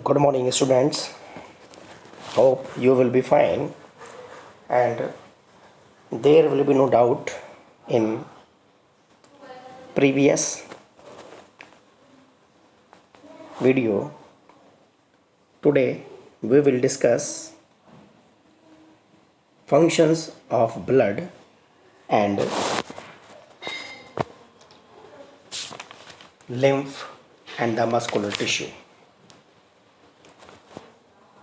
Good morning, students. Hope you will be fine, and there will be no doubt in previous video. Today we will discuss functions of blood and lymph and the muscular tissue.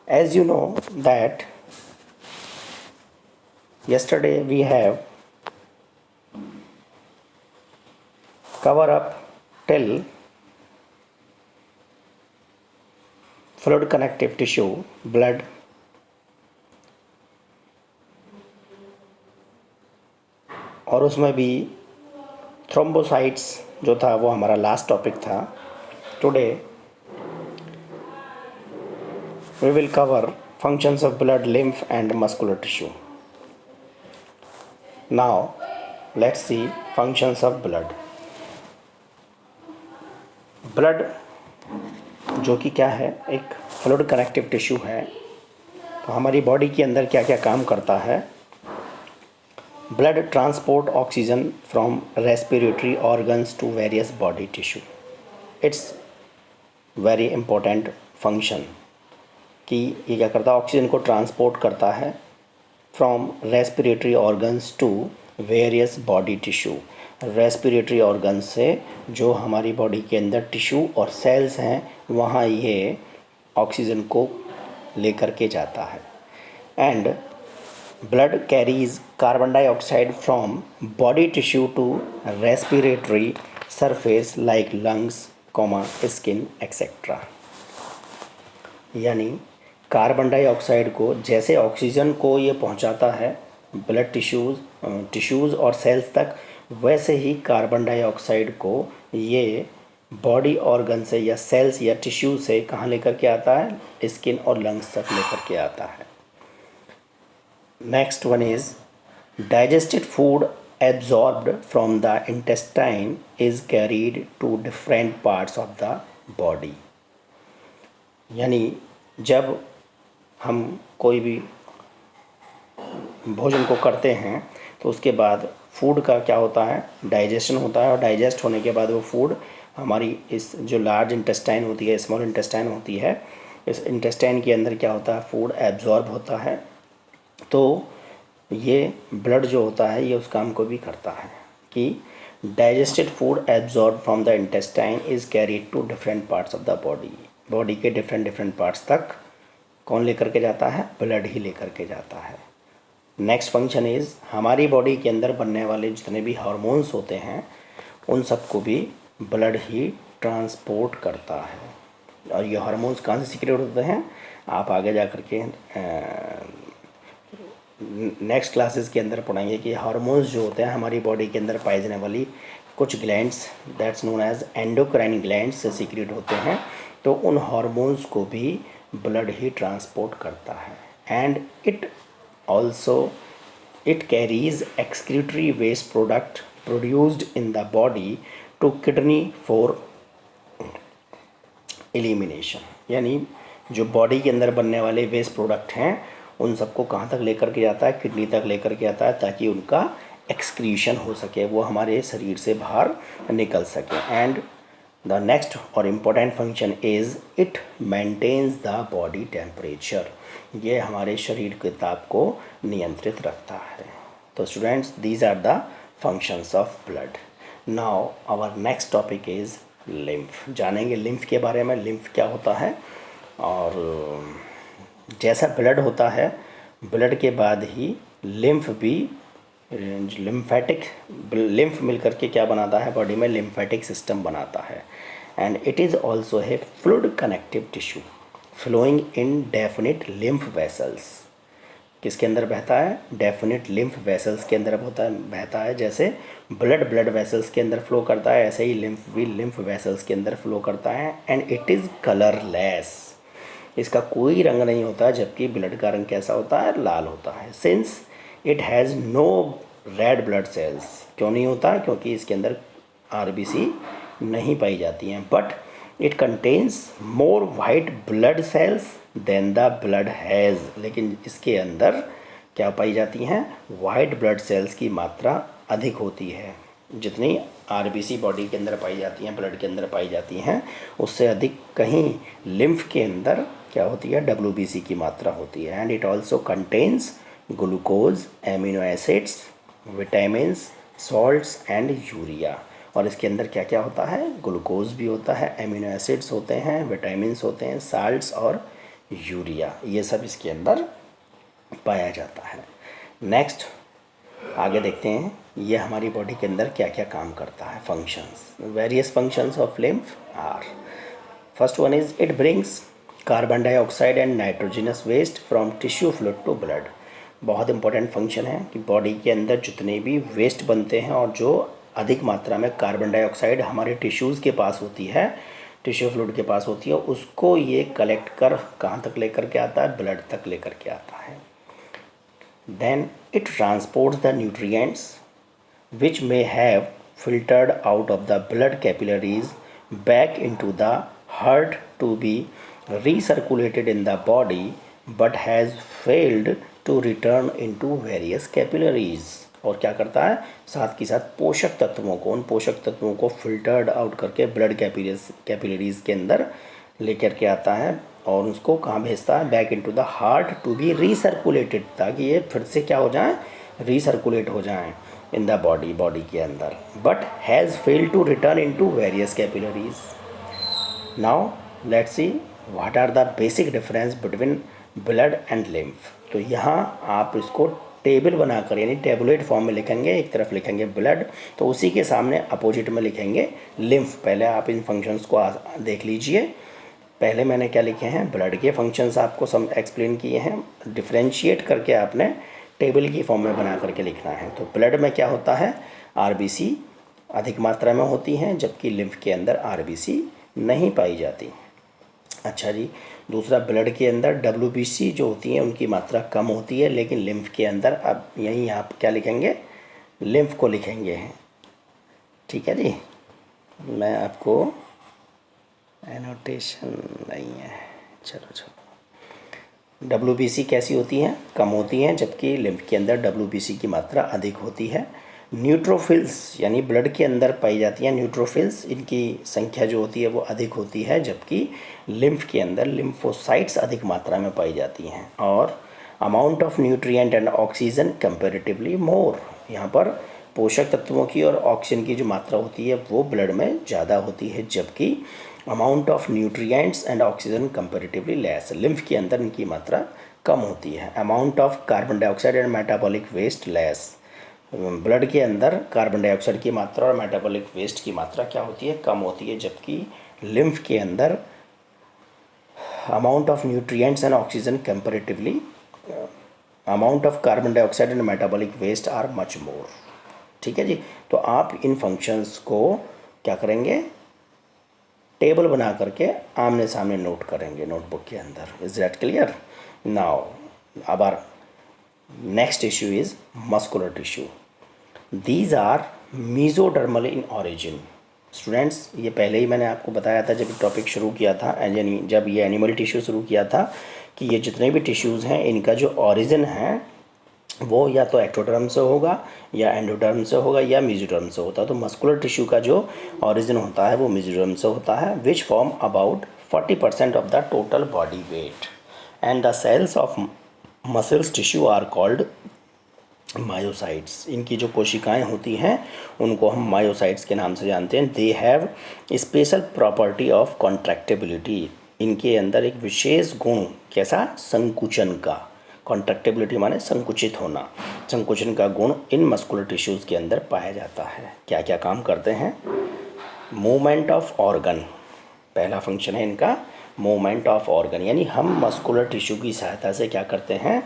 As you know that yesterday we have covered up till fluid connective tissue, blood, और उसमें भी thrombocytes जो था वो हमारा last topic था. Today we will cover functions of blood, lymph and muscular tissue. Now let's see functions of blood. Blood जो कि क्या है, एक फ्लूइड कनेक्टिव टिश्यू है. तो हमारी बॉडी के अंदर क्या क्या काम करता है. Blood transport oxygen from respiratory organs to various body tissue. It's very important function कि ये क्या करता है, ऑक्सीजन को ट्रांसपोर्ट करता है from respiratory organs to various body tissue. Respiratory organs से जो हमारी बॉडी के अंदर टिश्यू और सेल्स हैं वहाँ ये ऑक्सीजन को लेकर के जाता है. And blood carries carbon dioxide from body tissue to respiratory surface like lungs, skin etcetera. यानी कार्बन डाइऑक्साइड को जैसे ऑक्सीजन को ये पहुंचाता है ब्लड टिश्यूज़ और सेल्स तक, वैसे ही कार्बन डाइऑक्साइड को ये बॉडी ऑर्गन से या सेल्स या टिश्यू से कहाँ लेकर के आता है, स्किन और लंग्स तक लेकर के आता है. Next one is digested food absorbed from the intestine is carried to different parts of the body. यानी जब हम कोई भी भोजन को करते हैं तो उसके बाद फूड का क्या होता है, डाइजेशन होता है. और डाइजेस्ट होने के बाद वो फूड हमारी इस जो लार्ज इंटेस्टाइन होती है, स्मॉल इंटेस्टाइन होती है, इस इंटेस्टाइन के अंदर क्या होता है, फूड एब्जॉर्ब होता है. तो ये ब्लड जो होता है ये उस काम को भी करता है कि digested food absorb from the intestine is carried to different parts of the body. Body के डिफरेंट पार्ट्स तक कौन लेकर के जाता है, ब्लड ही लेकर के जाता है. नेक्स्ट फंक्शन इज़ हमारी बॉडी के अंदर बनने वाले जितने भी हार्मोन्स होते हैं उन सबको भी ब्लड ही ट्रांसपोर्ट करता है. और ये हार्मोन्स कहाँ से सीक्रेट होते हैं, आप आगे जा कर के नेक्स्ट क्लासेस के अंदर पढ़ेंगे कि हार्मोन्स जो होते हैं हमारी बॉडी के अंदर पाई जाने वाली कुछ glands that's known as endocrine glands से सीक्रेट होते हैं. तो उन हार्मोन्स को भी ब्लड ही ट्रांसपोर्ट करता है. And it carries excretory waste product produced in the body to kidney for elimination. यानी जो बॉडी के अंदर बनने वाले वेस्ट प्रोडक्ट हैं उन सबको कहाँ तक लेकर के जाता है, किडनी तक लेकर के आता है, ताकि उनका एक्सक्रीशन हो सके, वो हमारे शरीर से बाहर निकल सके. एंड द नेक्स्ट और important function is it maintains the body temperature. ये हमारे शरीर के ताप को नियंत्रित रखता है. तो students, these are the functions of blood. Now our next topic is lymph. जानेंगे लिम्फ के बारे में, लिम्फ क्या होता है. और जैसा ब्लड होता है, ब्लड के बाद ही लिम्फ भी लिम्फ मिलकर के क्या बनाता है, बॉडी में लिम्फेटिक सिस्टम बनाता है. एंड इट इज़ ऑल्सो है fluid connective tissue flowing in definite lymph vessels. किसके अंदर बहता है, डेफिनिट लिम्फ वेसल्स के अंदर बहता है. जैसे ब्लड वेसल्स के अंदर फ्लो करता है, ऐसे ही लिम्फ भी लिम्फ वेसल्स के अंदर फ्लो करता है. And it is colourless. इसका कोई रंग नहीं होता, जबकि ब्लड का रंग कैसा होता है, लाल होता है. Since it has no red blood cells. क्यों नहीं होता, क्योंकि इसके अंदर आरबीसी नहीं पाई जाती हैं. But it contains more white blood cells than the blood has, लेकिन इसके अंदर क्या पाई जाती हैं, वाइट ब्लड सेल्स की मात्रा अधिक होती है। जितनी आरबीसी बॉडी के अंदर पाई जाती हैं, ब्लड के अंदर पाई जाती हैं, उससे अधिक कहीं लिम्फ के अंदर क्या होती है, डब्ल्यूबीसी की मात्रा होती है। And it also contains glucose, amino acids, vitamins, salts and urea. और इसके अंदर क्या क्या होता है, ग्लूकोज भी होता है, एमिनो एसिड्स होते हैं, विटामिन्स होते हैं, साल्ट्स और यूरिया, ये सब इसके अंदर पाया जाता है। नेक्स्ट आगे देखते हैं ये हमारी बॉडी के अंदर क्या क्या काम करता है, functions. Various functions of lymph are, first one is it brings carbon dioxide and nitrogenous waste from tissue fluid to blood. बहुत इंपॉर्टेंट फंक्शन है कि बॉडी के अंदर जितने भी वेस्ट बनते हैं और जो अधिक मात्रा में कार्बन डाइऑक्साइड हमारे टिश्यूज़ के पास होती है, टिश्यू फ्लूइड के पास होती है, उसको ये कलेक्ट कर कहाँ तक लेकर के आता है, ब्लड तक लेकर के आता है। Then it transports the nutrients which may have filtered out of the blood capillaries back into the heart to be recirculated in the body but has failed to return into various capillaries। और क्या करता है, साथ के साथ पोषक तत्वों को, उन पोषक तत्वों को फिल्टर्ड आउट करके ब्लड कैपिलरीज के अंदर लेकर के आता है और उसको कहाँ भेजता है, back into the heart to be recirculated, ताकि ये फिर से क्या हो जाए, रीसर्कुलेट हो जाए इन द बॉडी के अंदर, but has failed to return into various capillaries. Now let's see what are the basic difference between blood and lymph. तो यहाँ आप इसको टेबल बनाकर यानी टेबुलेट फॉर्म में लिखेंगे, एक तरफ लिखेंगे ब्लड तो उसी के सामने अपोजिट में लिखेंगे लिम्फ। पहले आप इन फंक्शंस को देख लीजिए। पहले मैंने क्या लिखे हैं, ब्लड के फंक्शंस आपको सब एक्सप्लेन किए हैं, डिफ्रेंशिएट करके आपने टेबल की फॉर्म में बना करके लिखना है। तो ब्लड में क्या होता है, आरबीसी अधिक मात्रा में होती हैं, जबकि लिम्फ के अंदर आरबीसी नहीं पाई जाती। अच्छा जी, दूसरा ब्लड के अंदर डब्ल्यूबीसी जो होती हैं उनकी मात्रा कम होती है, लेकिन लिम्फ के अंदर अब यहीं आप क्या लिखेंगे, लिम्फ को लिखेंगे। ठीक है जी, मैं आपको एनोटेशन नहीं है, चलो डब्ल्यूबीसी कैसी होती हैं, कम होती हैं, जबकि लिम्फ के अंदर डब्ल्यूबीसी की मात्रा अधिक होती है। न्यूट्रोफिल्स यानी ब्लड के अंदर पाई जाती हैं न्यूट्रोफिल्स, इनकी संख्या जो होती है वो अधिक होती है, जबकि लिम्फ के अंदर लिम्फोसाइट्स अधिक मात्रा में पाई जाती हैं। और amount of nutrient and oxygen comparatively more, यहाँ पर पोषक तत्वों की और ऑक्सीजन की जो मात्रा होती है वो ब्लड में ज़्यादा होती है, जबकि amount of nutrients and oxygen comparatively less, lymph के अंदर इनकी मात्रा कम होती है। Amount of carbon dioxide and metabolic waste less, blood के अंदर कार्बन डाइऑक्साइड की मात्रा और मेटाबॉलिक वेस्ट की मात्रा क्या होती है, कम होती है, जबकि लिम्फ के अंदर amount of nutrients and oxygen comparatively amount of carbon dioxide and metabolic waste are much more. ठीक है जी, तो आप इन फंक्शंस को क्या करेंगे, टेबल बना करके आमने सामने नोट करेंगे नोटबुक के अंदर। Is that clear? नाउ अब our next issue is muscular tissue. These are mesodermal in origin. Students, ये पहले ही मैंने आपको बताया था जब टॉपिक शुरू किया था, यानी जब ये एनिमल टिश्यू शुरू किया था, कि ये जितने भी टिश्यूज़ हैं इनका जो ऑरिजिन है वो या तो एक्टोडर्म से होगा या एंडोडर्म से होगा या मेसोडर्म से होता है। तो मस्कुलर टिश्यू का जो ऑरिजिन होता है वो मेसोडर्म से होता है, which form about 40% of the total body weight, and the cells of muscles tissue are called myocytes. इनकी जो कोशिकाएं होती हैं उनको हम मायोसाइट्स के नाम से जानते हैं। They have special property of contractibility. इनके अंदर एक विशेष गुण, कैसा, संकुचन का, कॉन्ट्रैक्टेबिलिटी माने संकुचित होना, संकुचन का गुण इन मस्कुलर टिश्यूज़ के अंदर पाया जाता है। क्या क्या काम करते हैं, मूवमेंट ऑफ ऑर्गन, पहला फंक्शन है इनका मूवमेंट ऑफ ऑर्गन, यानी हम मस्कुलर टिश्यू की सहायता से क्या करते हैं,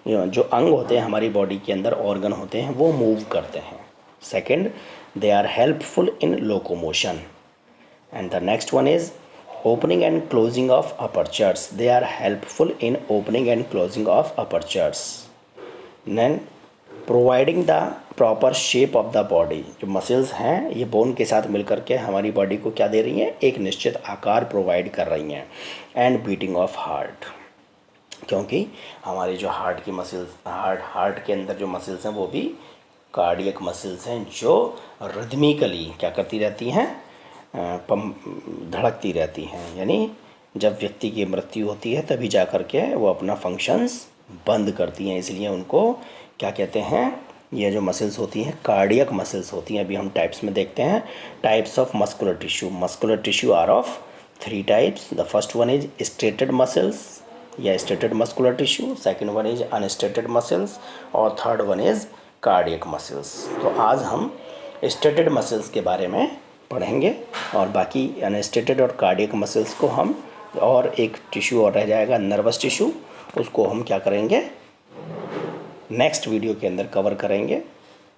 जो अंग होते हैं हमारी बॉडी के अंदर, ऑर्गन होते हैं, वो मूव करते हैं। Second, they are helpful in locomotion, and the next one is opening and closing of apertures. They are helpful in opening and closing of apertures. Then providing the proper shape of the body. जो muscles हैं ये bone के साथ मिलकर के हमारी body को क्या दे रही हैं, एक निश्चित आकार प्रोवाइड कर रही हैं। एंड बीटिंग ऑफ हार्ट, क्योंकि हमारी जो हार्ट की मसल्स, हार्ट के अंदर जो मसल्स हैं वो भी कार्डियक मसल्स हैं जो रिदमिकली क्या करती रहती हैं, धड़कती रहती हैं। यानी जब व्यक्ति की मृत्यु होती है तभी जा कर के वो अपना फंक्शंस बंद करती हैं, इसलिए उनको क्या कहते हैं, ये जो मसल्स होती हैं कार्डियक मसल्स होती हैं। अभी हम टाइप्स में देखते हैं, types of muscular tissue. Muscular tissue are of 3 types. The first one is striated muscles या striated muscular tissue, second one is unstriated muscles और third one is cardiac muscles. तो आज हम स्ट्रेटेड मसल्स के बारे में पढ़ेंगे और बाकी अनस्ट्रेटेड और कार्डियक मसल्स को हम, और एक टिश्यू और रह जाएगा नर्वस टिश्यू, उसको हम क्या करेंगे नेक्स्ट वीडियो के अंदर कवर करेंगे,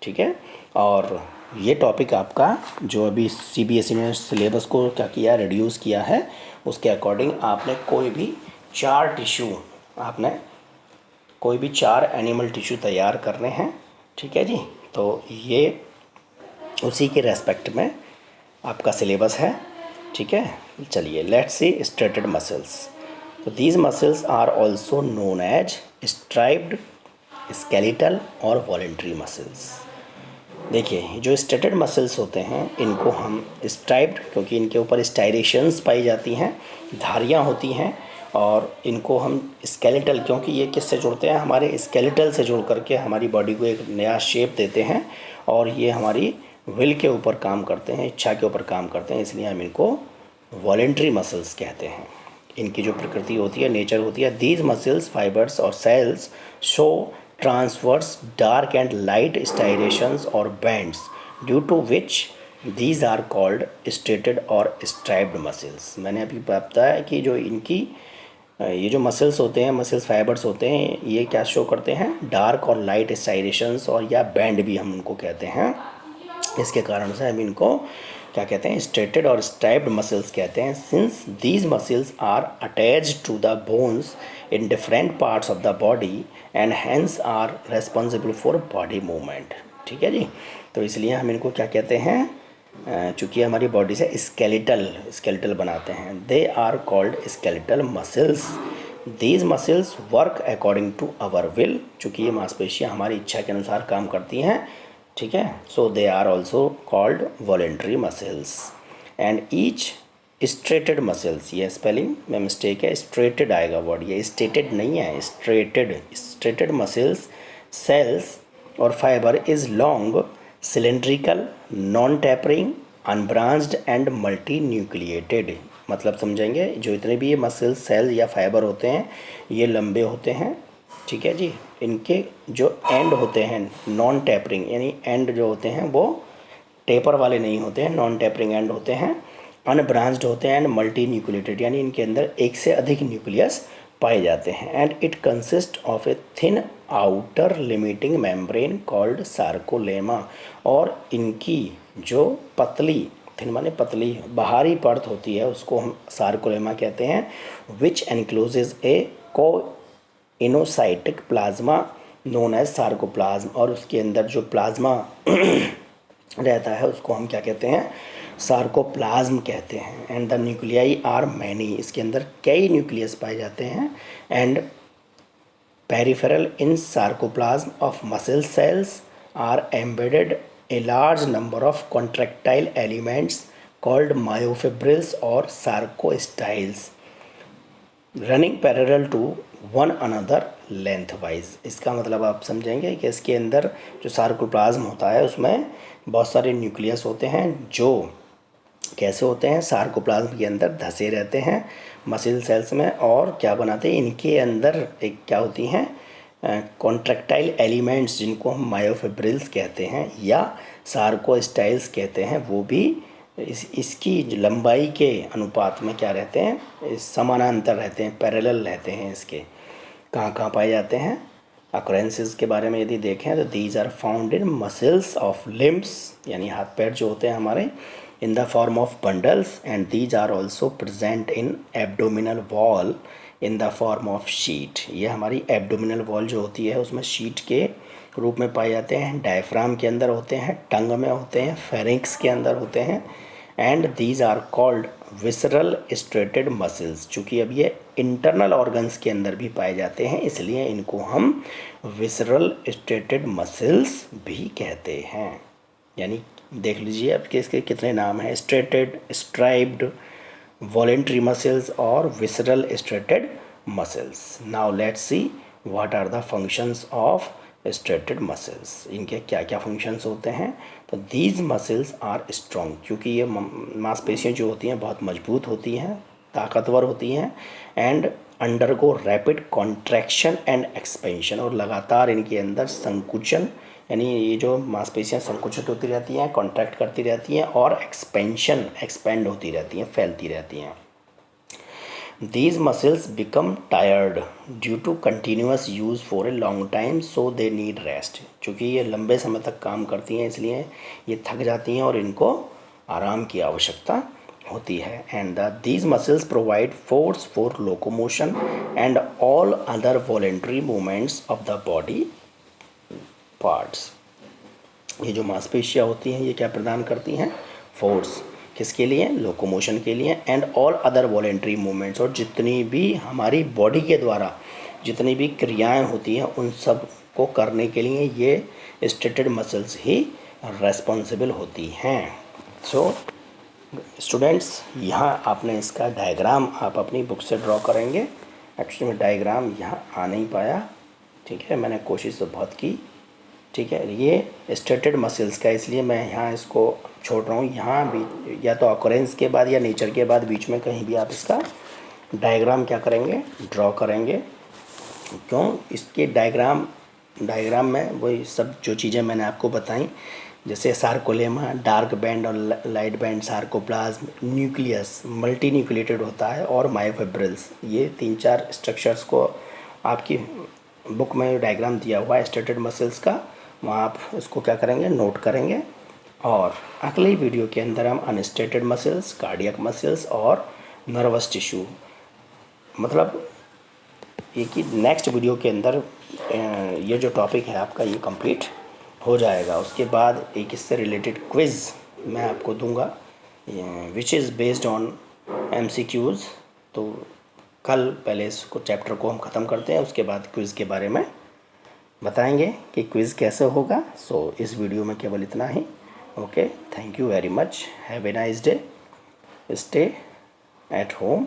ठीक है। और ये टॉपिक आपका जो अभी CBSE ने सिलेबस को क्या किया, रिड्यूस किया है, उसके अकॉर्डिंग आपने कोई भी 4 टिश्यू, आपने कोई भी 4 एनिमल टिश्यू तैयार करने हैं, ठीक है जी। तो ये उसी के रेस्पेक्ट में आपका सिलेबस है, ठीक है। चलिए लेट्स सी स्ट्रेटेड मसल्स। तो these muscles are also known as striped, skeletal और वॉलेंट्री मसल्स। देखिए जो स्ट्रेटेड मसल्स होते हैं इनको हम स्ट्राइप्ड, क्योंकि इनके ऊपर स्टाइरेशंस पाई जाती हैं, धारियाँ होती हैं, और इनको हम स्केलेटल, क्योंकि ये किससे जुड़ते हैं, हमारे स्केलेटल से जुड़ करके हमारी बॉडी को एक नया शेप देते हैं, और ये हमारी विल के ऊपर काम करते हैं, इच्छा के ऊपर काम करते हैं, इसलिए हम इनको वॉलेंट्री मसल्स कहते हैं। इनकी जो प्रकृति होती है, नेचर होती है, दीज मसल्स, फाइबर्स और cells show transverse dark and light striations और bands due to which these are called striated और स्ट्राइप्ड मसल्स। मैंने अभी बताया कि जो इनकी ये जो मसल्स होते हैं, मसल्स फाइबर्स होते हैं, ये क्या शो करते हैं, डार्क और लाइट स्टाइरेशंस और या बैंड भी हम उनको कहते हैं। इसके कारण से हम इनको क्या कहते हैं, स्ट्रेटेड और स्ट्राइप्ड मसल्स कहते हैं। Since these muscles are attached to the bones in different parts of the body and hence are responsible for body movement, ठीक है जी। तो इसलिए हम इनको क्या कहते हैं, चूँकि हमारी बॉडी से स्केलेटल बनाते हैं, they are called skeletal muscles. These muscles work according to our will, चूँकि ये मांसपेशियाँ हमारी इच्छा के अनुसार काम करती हैं, ठीक है। So they are also called voluntary muscles. And each striated muscles, ये स्पेलिंग में मिस्टेक है, स्ट्रेटेड आएगा वर्ड, ये स्टेटेड नहीं है, स्ट्रेटेड मसल्स सेल्स और fibre is long, cylindrical, non tapering, unbranched and multi nucleated. मतलब समझेंगे, जो इतने भी ये मसल सेल या फाइबर होते हैं ये लंबे होते हैं, ठीक है जी। इनके जो एंड होते हैं नॉन टैपरिंग, यानी एंड जो होते हैं वो टेपर वाले नहीं होते हैं, नॉन टैपरिंग एंड होते हैं, अनब्रांच्ड होते हैं, एंड मल्टी न्यूक्लिएटेड, यानी इनके अंदर एक से अधिक न्यूक्लियस पाए जाते हैं। And it consist of a thin outer limiting membrane called sarcolemma, और इनकी जो पतली, थिन माने पतली, बाहरी परत होती है उसको हम सार्कोलेमा कहते हैं, विच एनक्लोजेज ए को इनोसाइटिक प्लाज्मा नोन एज सार्कोप्लाज्म, और उसके अंदर जो प्लाज्मा रहता है उसको हम क्या कहते हैं, सार्कोप्लाज्म कहते हैं। And the nuclei are many, इसके अंदर कई न्यूक्लियस पाए जाते हैं। And peripheral in sarcoplasm of muscle cells are embedded a large number of contractile elements called myofibrils और sarcostyles running parallel to one another lengthwise. इसका मतलब आप समझेंगे कि इसके अंदर जो सार्कोप्लाज्म होता है उसमें बहुत सारे न्यूक्लियस होते हैं जो कैसे होते हैं, सार्कोप्लाज्म के अंदर धंसे रहते हैं मसल सेल्स में, और क्या बनाते हैं, इनके अंदर एक क्या होती हैं, कॉन्ट्रैक्टाइल एलिमेंट्स जिनको हम मायोफिब्रिल्स कहते हैं या सार्कोस्टाइल्स कहते हैं, वो भी इसकी लंबाई के अनुपात में क्या रहते हैं, समानांतर रहते हैं, पैरेलल रहते हैं। इसके कहाँ कहाँ पाए जाते हैं, अक्रेंसेस के बारे में यदि देखें तो these are found in muscles of limbs, यानी हाथ पैर जो होते हैं हमारे, in the form of bundles, and these are also present in abdominal wall in the form of sheet. ये हमारी एब्डोमिनल वॉल जो होती है उसमें शीट के रूप में पाए जाते हैं, डायफ्राम के अंदर होते हैं, टंग में होते हैं, फेरिंक्स के अंदर होते हैं, and these are called visceral striated muscles. चूँकि अब ये इंटरनल ऑर्गन्स के अंदर भी पाए जाते हैं, इसलिए इनको हम विसरल स्ट्रेटेड मसल्स भी कहते हैं। यानी देख लीजिए अब कि इसके कितने नाम हैं, स्ट्रेटेड, स्ट्राइप्ड, वॉलेंट्री मसल्स और visceral striated muscles. Now let's see what are the functions of striated muscles. इनके क्या क्या फंक्शंस होते हैं। तो दीज मसल्स आर स्ट्रॉन्ग, क्योंकि ये मांसपेशियाँ जो होती हैं बहुत मजबूत होती हैं, ताकतवर होती हैं, and undergo rapid contraction and expansion, और लगातार इनके अंदर संकुचन, यानी ये जो मांसपेशियाँ संकुचित होती रहती हैं, कॉन्ट्रैक्ट करती रहती हैं, और एक्सपेंशन, एक्सपेंड होती रहती हैं, फैलती रहती हैं। These muscles become tired due to continuous use for a long time, so they need rest। चूँकि ये लंबे समय तक काम करती हैं इसलिए ये थक जाती हैं और इनको आराम की आवश्यकता होती है। And these muscles provide force for locomotion and all other voluntary movements of the body parts। ये जो मांसपेशियाँ होती हैं ये क्या प्रदान करती हैं, फोर्स, किसके लिए, लोकोमोशन के लिए, and all other voluntary movements, और जितनी भी हमारी बॉडी के द्वारा जितनी भी क्रियाएं होती हैं उन सब को करने के लिए ये स्ट्रेटेड मसल्स ही रेस्पॉन्सिबल होती हैं। सो स्टूडेंट्स, यहाँ आपने इसका डायग्राम आप अपनी बुक से ड्रॉ करेंगे। एक्चुअली में डायग्राम यहाँ आ नहीं पाया, ठीक है, मैंने कोशिश तो बहुत की, ठीक है। ये स्ट्रेटेड मसल्स का, इसलिए मैं यहाँ इसको छोड़ रहा हूँ। यहाँ भी या तो ऑकरेंस के बाद या नेचर के बाद बीच में कहीं भी आप इसका डायग्राम क्या करेंगे, ड्रॉ करेंगे। क्यों, इसके डायग्राम में वही सब जो चीज़ें मैंने आपको बताई, जैसे सार्कोलेमा, डार्क बैंड और light band, sarcoplasm, nucleus multi nucleated होता है, और मायोफिब्रिल्स, ये 3-4 स्ट्रक्चर्स को आपकी बुक में डायग्राम दिया हुआ है स्ट्रेटेड मसल्स का, वहाँ आप इसको क्या करेंगे, नोट करेंगे। और अगली वीडियो के अंदर हम अनस्ट्रेटेड मसल्स, कार्डियक मसल्स और नर्वस टिश्यू, मतलब ये कि नेक्स्ट वीडियो के अंदर ये जो टॉपिक है आपका ये कंप्लीट हो जाएगा। उसके बाद एक इससे रिलेटेड क्विज़ मैं आपको दूंगा which is based on MCQs। तो कल पहले इसको चैप्टर को हम ख़त्म करते हैं, उसके बाद क्विज़ के बारे में बताएंगे कि क्विज़ कैसे होगा। सो इस वीडियो में केवल इतना ही। Okay, thank you very much, have a nice day, stay at home.